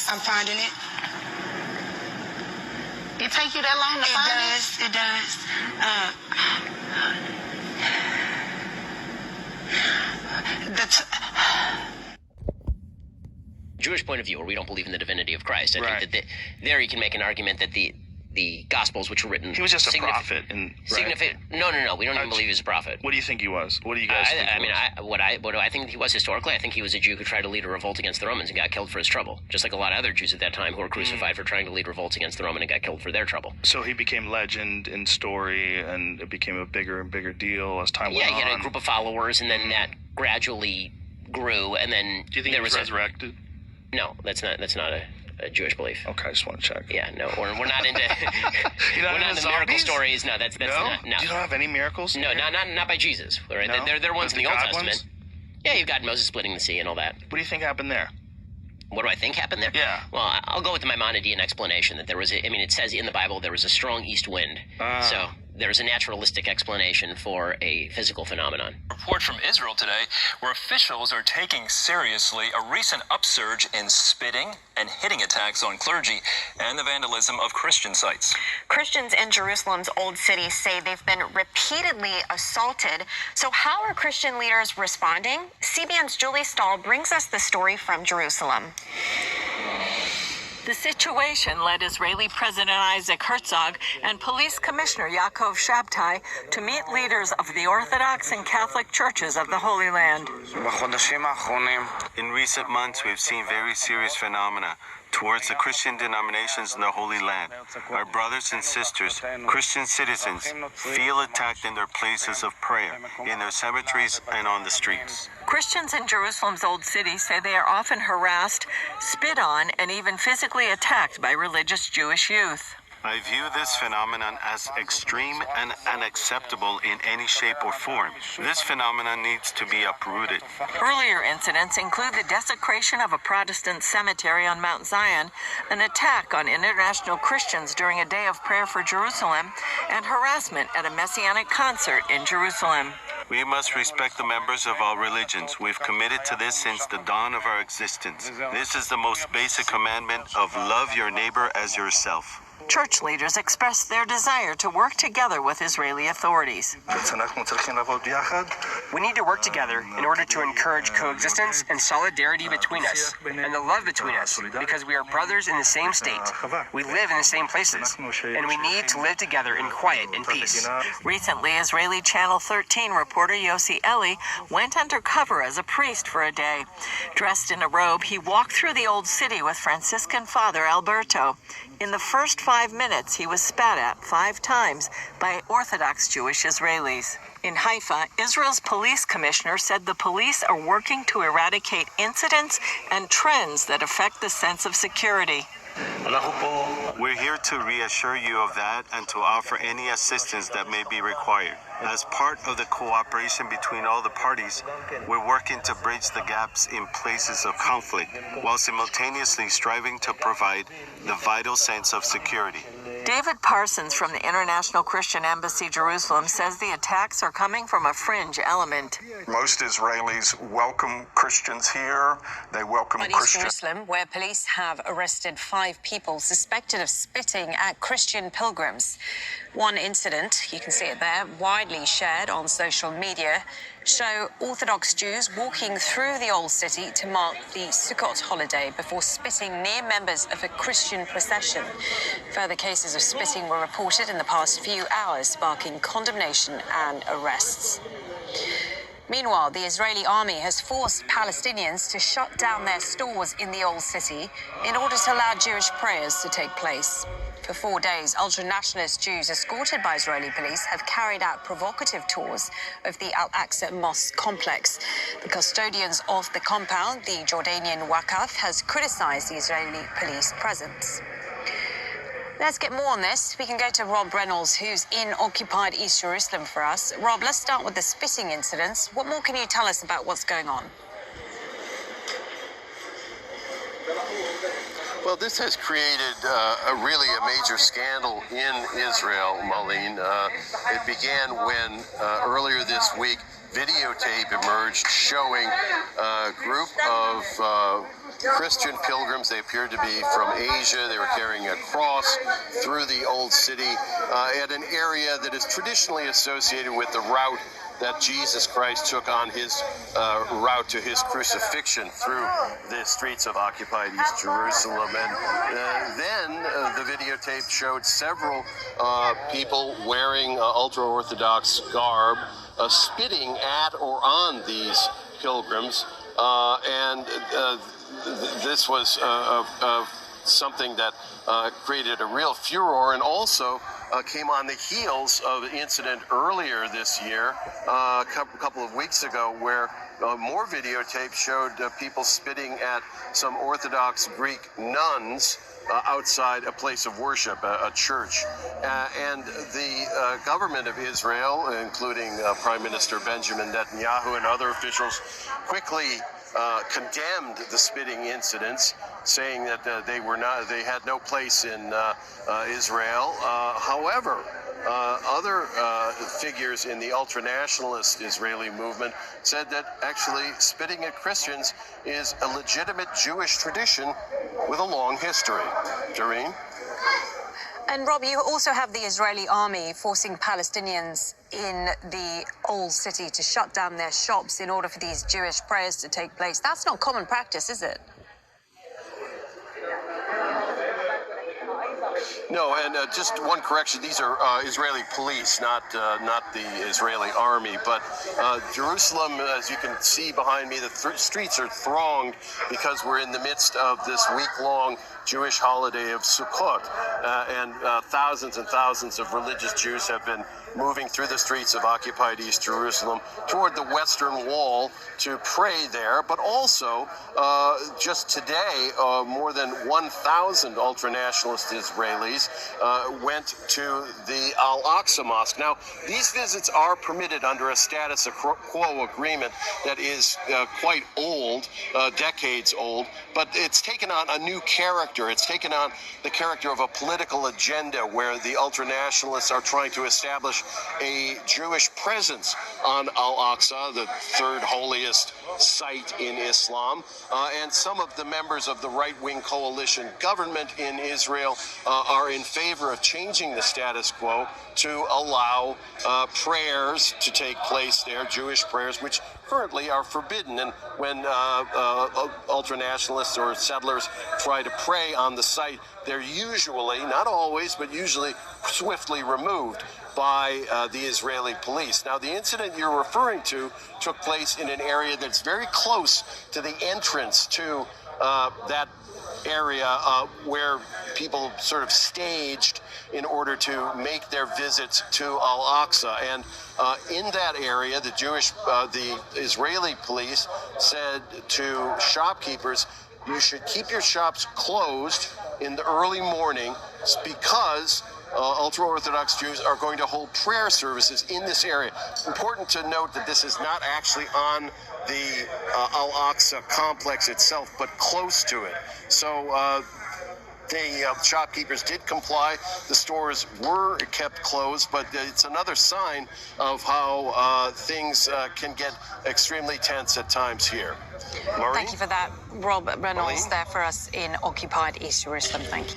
I'm finding it. It take you that long to find it? It does. Jewish point of view, where we don't believe in the divinity of Christ. I think that there you can make an argument that the Gospels, which were written... He was just a prophet. No. We don't even believe he was a prophet. What do you think he was? What do you guys think he was? What do I think he was historically? I think he was a Jew who tried to lead a revolt against the Romans and got killed for his trouble. Just like a lot of other Jews at that time who were crucified for trying to lead revolts against the Roman and got killed for their trouble. So he became legend in story, and it became a bigger and bigger deal as time went on. Yeah, he had a group of followers, and then that gradually grew, and then... Do you think he was resurrected? No, that's not a Jewish belief. Okay, I just want to check. Yeah, no, we're not into we're not into miracle stories. No, that's not. No. You don't have any miracles? No, not by Jesus. Right? No? They're ones in the Old Testament. Ones? Yeah, you've got Moses splitting the sea and all that. What do you think happened there? What do I think happened there? Yeah. Well, I'll go with the Maimonidean explanation that there was it says in the Bible there was a strong east wind. So there's a naturalistic explanation for a physical phenomenon. Report from Israel today, where officials are taking seriously a recent upsurge in spitting and hitting attacks on clergy and the vandalism of Christian sites. Christians in Jerusalem's Old City say they've been repeatedly assaulted. So how are Christian leaders responding? CBN's Julie Stahl brings us the story from Jerusalem. The situation led Israeli President Isaac Herzog and Police Commissioner Yaakov Shabtai to meet leaders of the Orthodox and Catholic churches of the Holy Land. In recent months, we've seen very serious phenomena towards the Christian denominations in the Holy Land. Our brothers and sisters, Christian citizens, feel attacked in their places of prayer, in their cemeteries and on the streets. Christians in Jerusalem's Old City say they are often harassed, spit on, and even physically attacked by religious Jewish youth. I view this phenomenon as extreme and unacceptable in any shape or form. This phenomenon needs to be uprooted. Earlier incidents include the desecration of a Protestant cemetery on Mount Zion, an attack on international Christians during a day of prayer for Jerusalem, and harassment at a Messianic concert in Jerusalem. We must respect the members of all religions. We've committed to this since the dawn of our existence. This is the most basic commandment of love your neighbor as yourself. Church leaders expressed their desire to work together with Israeli authorities. We need to work together in order to encourage coexistence and solidarity between us, and the love between us, because we are brothers in the same state. We live in the same places, and we need to live together in quiet and peace. Recently, Israeli Channel 13 reporter Yossi Eli went undercover as a priest for a day. Dressed in a robe, he walked through the Old City with Franciscan Father Alberto. In the first 5 minutes, he was spat at 5 times by Orthodox Jewish Israelis. In Haifa, Israel's police commissioner said the police are working to eradicate incidents and trends that affect the sense of security. We're here to reassure you of that and to offer any assistance that may be required. As part of the cooperation between all the parties, we're working to bridge the gaps in places of conflict, while simultaneously striving to provide the vital sense of security. David Parsons from the International Christian Embassy Jerusalem says the attacks are coming from a fringe element. Most Israelis welcome Christians here. They welcome Christians. Jerusalem, where police have arrested 5 people suspected of spitting at Christian pilgrims. One incident, you can see it there, widely shared on social media, show Orthodox Jews walking through the Old City to mark the Sukkot holiday before spitting near members of a Christian procession. Further cases of spitting were reported in the past few hours, sparking condemnation and arrests. Meanwhile, the Israeli army has forced Palestinians to shut down their stores in the Old City in order to allow Jewish prayers to take place. For 4 days, ultra-nationalist Jews escorted by Israeli police have carried out provocative tours of the Al-Aqsa Mosque complex. The custodians of the compound, the Jordanian Waqf, has criticized the Israeli police presence. Let's get more on this. We can go to Rob Reynolds, who's in occupied East Jerusalem for us. Rob, let's start with the spitting incidents. What more can you tell us about what's going on? Well, this has created really a major scandal in Israel, Marlene. It began when earlier this week videotape emerged showing a group of Christian pilgrims. They appeared to be from Asia. They were carrying a cross through the old city at an area that is traditionally associated with the route that Jesus Christ took on his route to his crucifixion through the streets of occupied East Jerusalem. And then the videotape showed several people wearing ultra-Orthodox garb spitting at or on these pilgrims. This was something that created a real furor, and also came on the heels of an incident earlier this year, a couple of weeks ago, where more videotape showed people spitting at some Orthodox Greek nuns outside a place of worship, a church. And the government of Israel, including Prime Minister Benjamin Netanyahu and other officials, quickly condemned the spitting incidents, saying that they had no place in Israel. However, other figures in the ultra-nationalist Israeli movement said that actually spitting at Christians is a legitimate Jewish tradition with a long history. Doreen? And Rob, you also have the Israeli army forcing Palestinians in the old city to shut down their shops in order for these Jewish prayers to take place. That's not common practice, is it? No, and just one correction: these are Israeli police, not the Israeli army. But Jerusalem, as you can see behind me, the streets are thronged because we're in the midst of this week-long Jewish holiday of Sukkot, and thousands and thousands of religious Jews have been moving through the streets of occupied East Jerusalem toward the Western Wall to pray there. But also, just today, more than 1,000 ultra-nationalist Israelis went to the Al-Aqsa Mosque. Now, these visits are permitted under a status quo agreement that is quite old, decades old, but it's taken on a new character. It's taken on the character of a political agenda where the ultra-nationalists are trying to establish a Jewish presence on Al-Aqsa, the third holiest site in Islam, and some of the members of the right-wing coalition government in Israel are in favor of changing the status quo to allow prayers to take place there, Jewish prayers, which currently are forbidden. And when ultra-nationalists or settlers try to pray on the site, they're usually, not always, but usually swiftly removed by the Israeli police. Now, the incident you're referring to took place in an area that's very close to the entrance to that area where people sort of staged in order to make their visits to Al-Aqsa. And in that area, the Israeli police said to shopkeepers, you should keep your shops closed in the early morning because ultra-Orthodox Jews are going to hold prayer services in this area. Important to note that this is not actually on the Al-Aqsa complex itself, but close to it. So the shopkeepers did comply. The stores were kept closed, but it's another sign of how things can get extremely tense at times here. Maureen? Thank you for that, Rob Reynolds, there for us in occupied East Jerusalem. Thank you.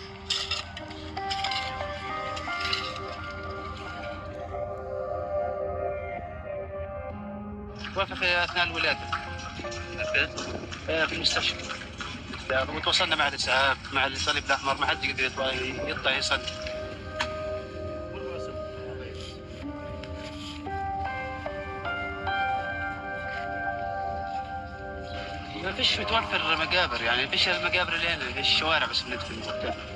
توافق اثناء الولاده في المستشفى وتواصلنا مع الاسعاف مع الصليب الاحمر، ما حد يقدر يطلع يصلي. ما فيش متوفر مقابر، يعني فيش المقابر اللي هنا في الشوارع بس بندفن قدام.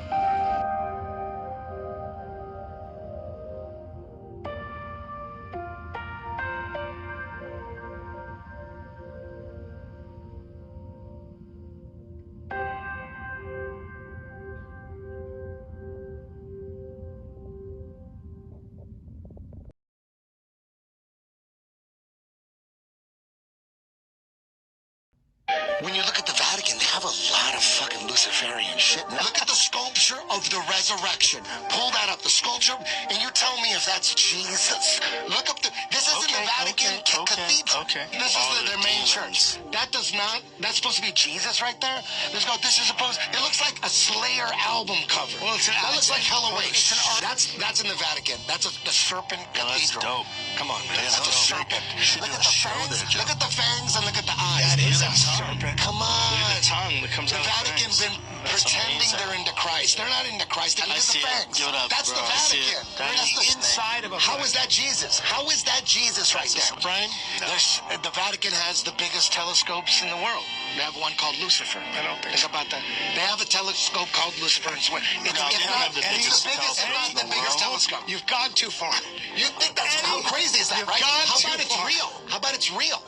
When you look at the Vatican, they have a lot of fucking Luciferian shit. Look at the sculpture of the resurrection. Pull that up, the sculpture, and you tell me if that's Jesus. Look up this isn't the Vatican Cathedral. This is their main church. That's supposed to be Jesus right there? This is supposed, it looks like a Slayer album cover. Well, that looks like hella waste. That's in the Vatican. That's the Serpent Cathedral. That's dope. Come on, man. That's a serpent. Look at the fangs. Look at the fangs and look at the eyes. That is a serpent. Come on. Look at the tongue that comes out of the Vatican's been pretending they're into Christ. They're not into Christ. Look at the fangs. Give it up, That's bro. the Vatican. That's the inside of a How is that Jesus? How is that Jesus right there? Brian? The Vatican has the biggest telescopes in the world. They have one called Lucifer. I don't think about that. They have a telescope called Lucifer. It's not the biggest telescope. You've gone too far. You think that's how crazy is that, right? How about it's real? How about it's real?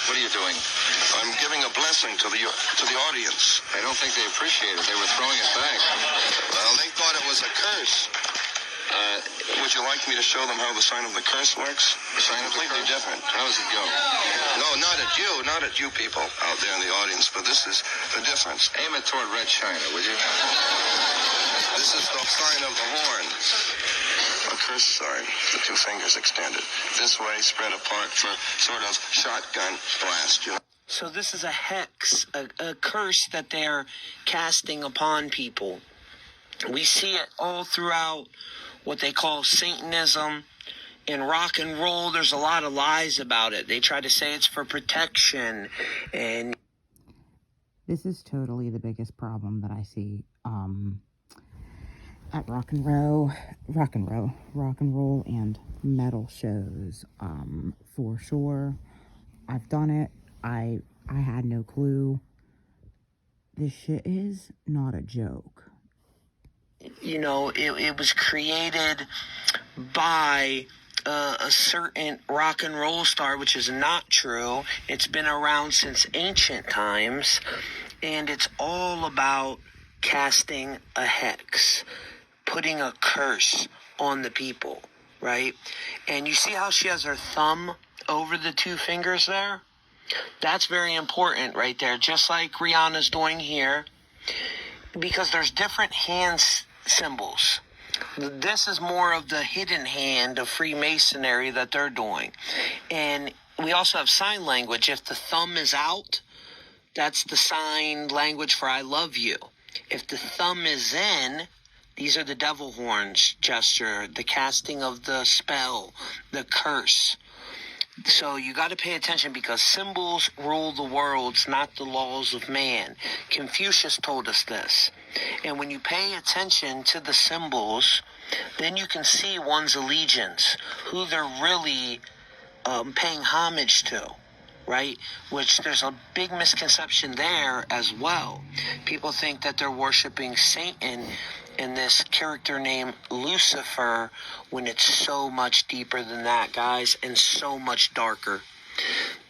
What are you doing? I'm giving a blessing to the audience. I don't think they appreciate it. They were throwing it back. Well, they thought it was a curse. Would you like me to show them how the sign of the curse works? The sign of the curse? Completely different. How does it go? No, not at you people out there in the audience, but this is the difference. Aim it toward Red China, would you? This is the sign of the horn. A curse sign, the two fingers extended. This way, spread apart for sort of shotgun blast. So this is a hex, a curse that they're casting upon people. We see it all throughout what they call Satanism. In rock and roll, there's a lot of lies about it. They try to say it's for protection. And this is totally the biggest problem that I see at rock and roll and metal shows. For sure, I've done it. I had no clue. This shit is not a joke. You know, it was created by a certain rock and roll star, which is not true. It's been around since ancient times, and it's all about casting a hex, putting a curse on the people, right? And you see how she has her thumb over the two fingers there? That's very important right there, just like Rihanna's doing here, because there's different hand symbols. This is more of the hidden hand of Freemasonry that they're doing. And we also have sign language. If the thumb is out, that's the sign language for I love you. If the thumb is in, these are the devil horns gesture, the casting of the spell, the curse. So you got to pay attention because symbols rule the worlds, not the laws of man. Confucius told us this. And when you pay attention to the symbols, then you can see one's allegiance, who they're really paying homage to, right? Which there's a big misconception there as well. People think that they're worshiping Satan in this character named Lucifer when it's so much deeper than that, guys, and so much darker.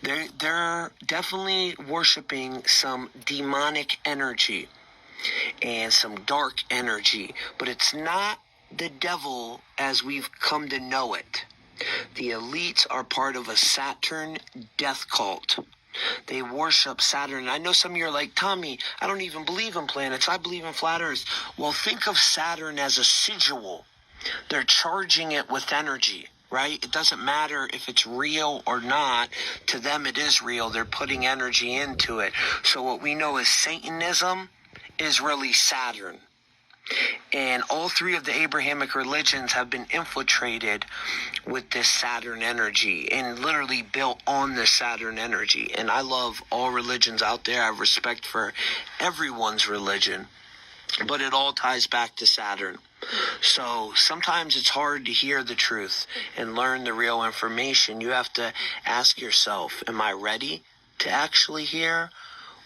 They're definitely worshiping some demonic energy and some dark energy, but it's not the devil as we've come to know it. The elites are part of a Saturn death cult. They worship Saturn. I know some of you are like, Tommy, I don't even believe in planets. I believe in flat earth. Well, think of Saturn as a sigil. They're charging it with energy, right? It doesn't matter if it's real or not. To them, it is real. They're putting energy into it. So what we know as Satanism is really Saturn. And all three of the Abrahamic religions have been infiltrated with this Saturn energy and literally built on this Saturn energy. And I love all religions out there. I have respect for everyone's religion, but it all ties back to Saturn. So sometimes it's hard to hear the truth and learn the real information. You have to ask yourself, am I ready to actually hear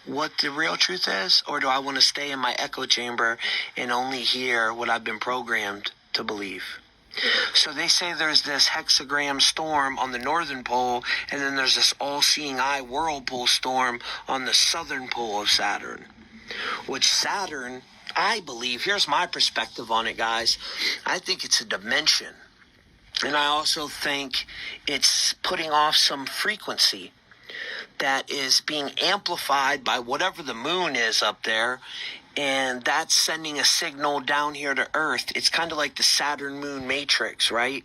what the real truth is? Or do I want to stay in my echo chamber and only hear what I've been programmed to believe? So they say there's this hexagram storm on the northern pole, and then there's this all-seeing eye whirlpool storm on the southern pole of Saturn. Which Saturn, I believe, here's my perspective on it, guys. I think it's a dimension. And I also think it's putting off some frequency that is being amplified by whatever the moon is up there, and that's sending a signal down here to Earth. It's kind of like the Saturn moon matrix, right?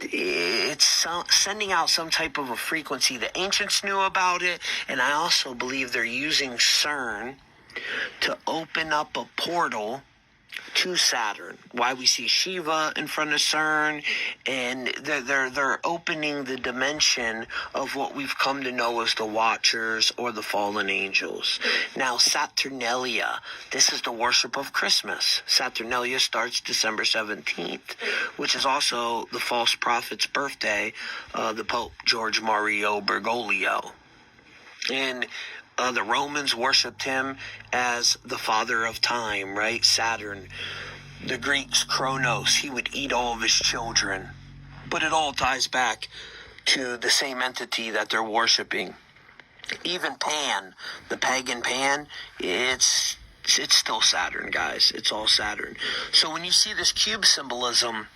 It's sending out some type of a frequency. The ancients knew about it, and I also believe they're using CERN to open up a portal to Saturn. Why we see Shiva in front of CERN, and they're opening the dimension of what we've come to know as the Watchers or the fallen angels. Now, Saturnalia, this is the worship of Christmas. Saturnalia starts December 17th, which is also the false prophet's birthday, the Pope George Mario Bergoglio. And the Romans worshipped him as the father of time, right? Saturn. The Greeks, Kronos. He would eat all of his children. But it all ties back to the same entity that they're worshiping. Even Pan, the pagan Pan, it's still Saturn, guys. It's all Saturn. So when you see this cube symbolism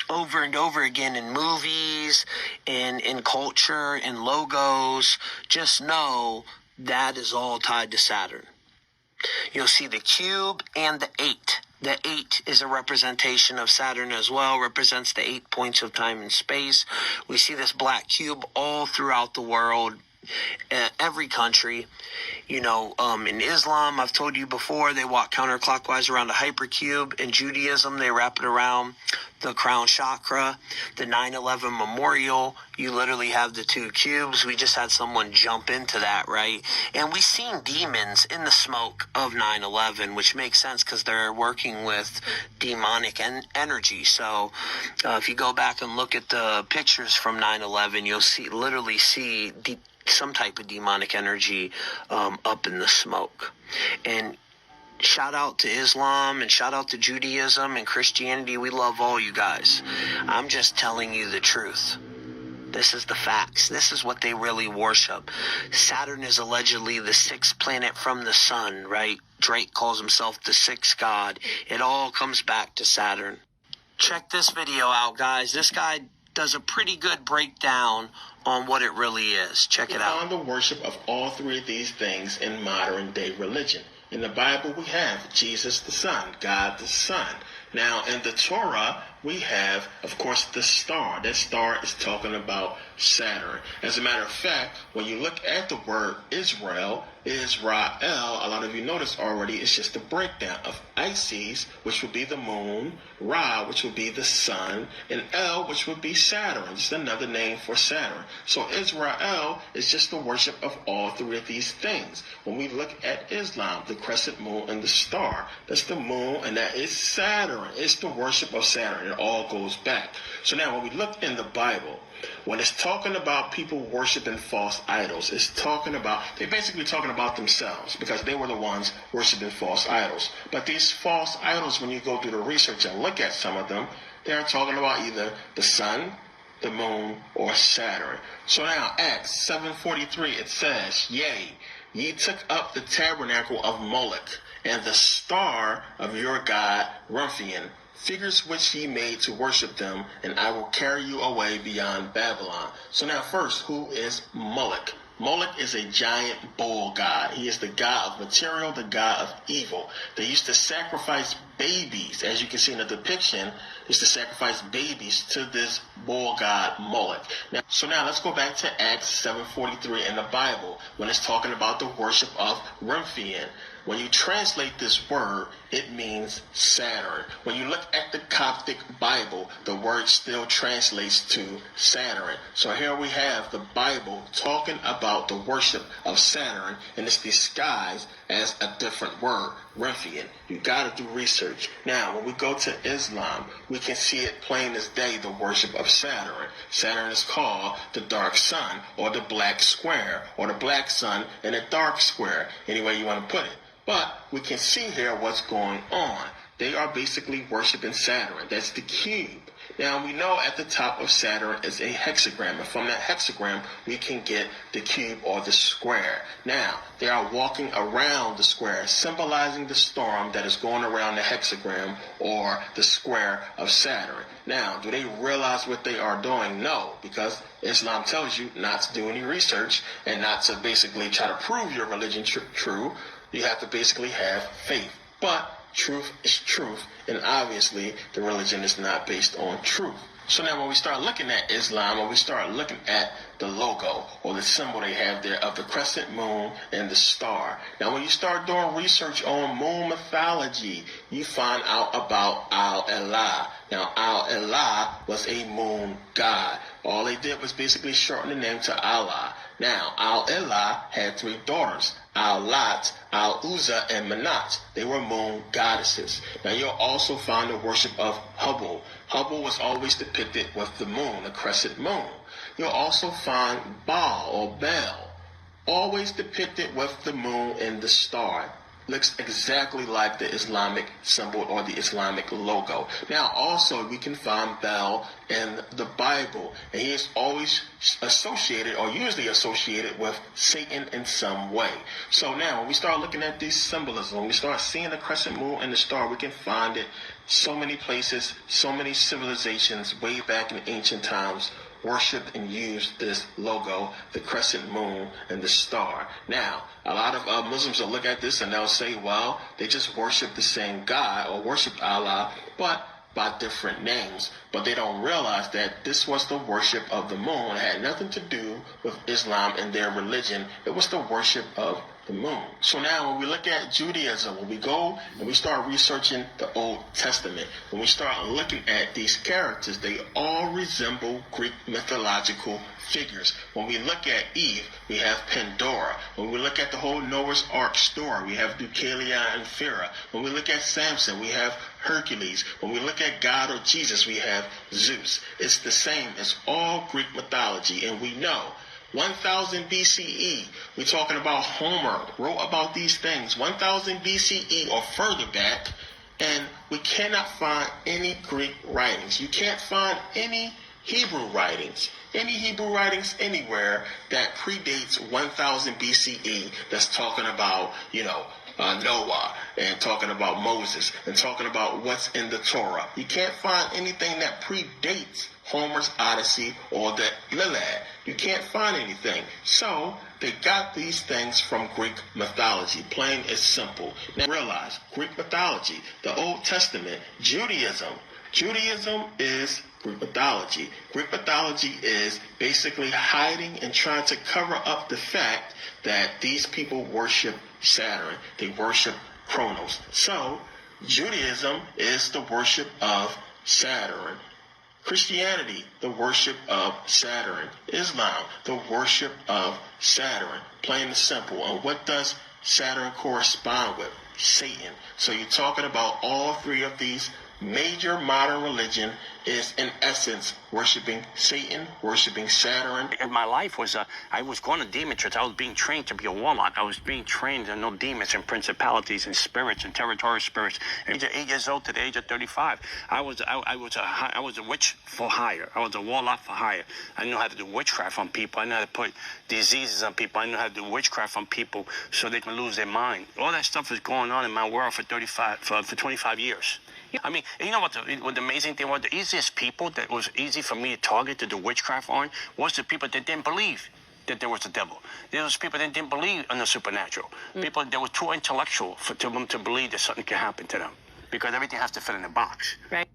over and over again in movies, in culture, in logos, just know that is all tied to Saturn. You'll see the cube and the 8. The 8 is a representation of Saturn as well, represents the 8 points of time and space. We see this black cube all throughout the world, every country. You know, in Islam, I've told you before, they walk counterclockwise around a hypercube. In Judaism, they wrap it around the crown chakra. The 9/11 memorial, you literally have the 2 cubes. We just had someone jump into that, right? And we've seen demons in the smoke of 9/11, which makes sense because they're working with demonic energy. So if you go back and look at the pictures from 9/11, you'll literally see some type of demonic energy up in the smoke. And shout out to Islam and shout out to Judaism and Christianity. We love all you guys. I'm just telling you the truth. This is the facts. This is what they really worship. Saturn is allegedly the 6th planet from the sun, right? Drake calls himself the 6th god. It all comes back to Saturn. Check this video out, guys. This guy does a pretty good breakdown on what it really is. Check it out. We found the worship of all 3 of these things in modern day religion. In the Bible, we have Jesus the Son, God the Son. Now, in the Torah, we have, of course, the star. That star is talking about Saturn. As a matter of fact, when you look at the word Israel, a lot of you noticed already, it's just a breakdown of Isis, which would be the moon, Ra, which would be the sun, and El, which would be Saturn, just another name for Saturn. So Israel is just the worship of all 3 of these things. When we look at Islam, the crescent moon and the star, that's the moon, and that is Saturn. It's the worship of Saturn. It all goes back. So now when we look in the Bible, when it's talking about people worshiping false idols, they're basically talking about themselves because they were the ones worshiping false idols. But these false idols, when you go through the research and look at some of them, they're talking about either the sun, the moon, or Saturn. So now, Acts 7:43, it says, "Yea, ye took up the tabernacle of Moloch, and the star of your god Rumphian, figures which ye made to worship them, and I will carry you away beyond Babylon." So now first, who is Moloch? Moloch is a giant bull god. He is the god of material, the god of evil. They used to sacrifice babies, as you can see in the depiction, they used to sacrifice babies to this bull god Moloch. Now let's go back to Acts 7:43 in the Bible, when it's talking about the worship of Rumphian. When you translate this word, It means Saturn. When you look at the Coptic Bible, the word still translates to Saturn. So here we have the Bible talking about the worship of Saturn, and it's disguised as a different word, Remphian. You got to do research. Now, when we go to Islam, we can see it plain as day, the worship of Saturn. Saturn is called the dark sun, or the black square, or the black sun and a dark square, any way you want to put it. But we can see here what's going on. They are basically worshiping Saturn. That's the cube. Now, we know at the top of Saturn is a hexagram, and from that hexagram, we can get the cube or the square. Now, they are walking around the square, symbolizing the storm that is going around the hexagram or the square of Saturn. Now, do they realize what they are doing? No, because Islam tells you not to do any research and not to basically try to prove your religion true. You have to basically have faith. But truth is truth, and obviously the religion is not based on truth. So now when we start looking at Islam, when we start looking at the logo or the symbol they have there of the crescent moon and the star. Now when you start doing research on moon mythology, you find out about Al-Elah. Now Al-Elah was a moon god. All they did was basically shorten the name to Allah. Now Al-Elah had 3 daughters, Al-Lat, Al-Uzza, and Manat. They were moon goddesses. Now you'll also find the worship of Hubble. Hubble was always depicted with the moon, the crescent moon. You'll also find Baal or Baal, always depicted with the moon and the star. Looks exactly like the Islamic symbol or the Islamic logo. Now also we can find Baal in the Bible, and he is always associated or usually associated with Satan in some way. So now when we start looking at these symbolism, when we start seeing the crescent moon and the star, we can find it so many places, so many civilizations way back in ancient times worshipped and used this logo, the crescent moon and the star. Now, a lot of Muslims will look at this and they'll say, well, they just worship the same God or worship Allah, but by different names. But they don't realize that this was the worship of the moon. It had nothing to do with Islam and their religion. It was the worship of the moon. So now when we look at Judaism, when we go and we start researching the Old Testament, when we start looking at these characters, they all resemble Greek mythological figures. When we look at Eve, we have Pandora. When we look at the whole Noah's Ark story, we have Deucalion and Pharaoh. When we look at Samson, we have Hercules. When we look at God or Jesus, we have Zeus. It's the same. It's all Greek mythology, and we know 1000 BCE, we're talking about Homer wrote about these things, 1000 BCE or further back, and we cannot find any Greek writings. You can't find any Hebrew writings anywhere that predates 1000 BCE that's talking about, Noah and talking about Moses and talking about what's in the Torah. You can't find anything that predates Homer's Odyssey or the Iliad. You can't find anything. So they got these things from Greek mythology. Plain and simple. Now realize, Greek mythology, the Old Testament, Judaism is Greek mythology. Greek mythology is basically hiding and trying to cover up the fact that these people worship Saturn. They worship Kronos. So Judaism is the worship of Saturn. Christianity, the worship of Saturn. Islam, the worship of Saturn. Plain and simple. And what does Saturn correspond with? Satan. So you're talking about all 3 of these major modern religion is in essence worshiping Satan, worshiping Saturn. And my life was, I was going to demon church. I was being trained to be a warlock. I was being trained to know demons and principalities and spirits and territorial spirits. At the age of 8 years old to the age of 35, I was a witch for hire. I was a warlock for hire. I knew how to do witchcraft on people. I knew how to put diseases on people. I knew how to do witchcraft on people so they can lose their mind. All that stuff is going on in my world for 25 years. I mean, you know what the amazing thing was? The easiest people that was easy for me to target to do witchcraft on was the people that didn't believe that there was a devil. There was people that didn't believe in the supernatural. People that were too intellectual for them to believe that something can happen to them, because everything has to fit in a box. Right.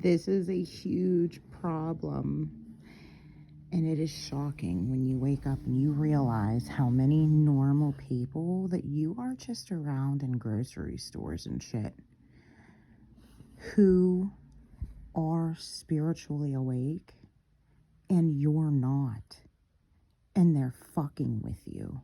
This is a huge problem. And it is shocking when you wake up and you realize how many normal people that you are just around in grocery stores and shit who are spiritually awake and you're not. And they're fucking with you.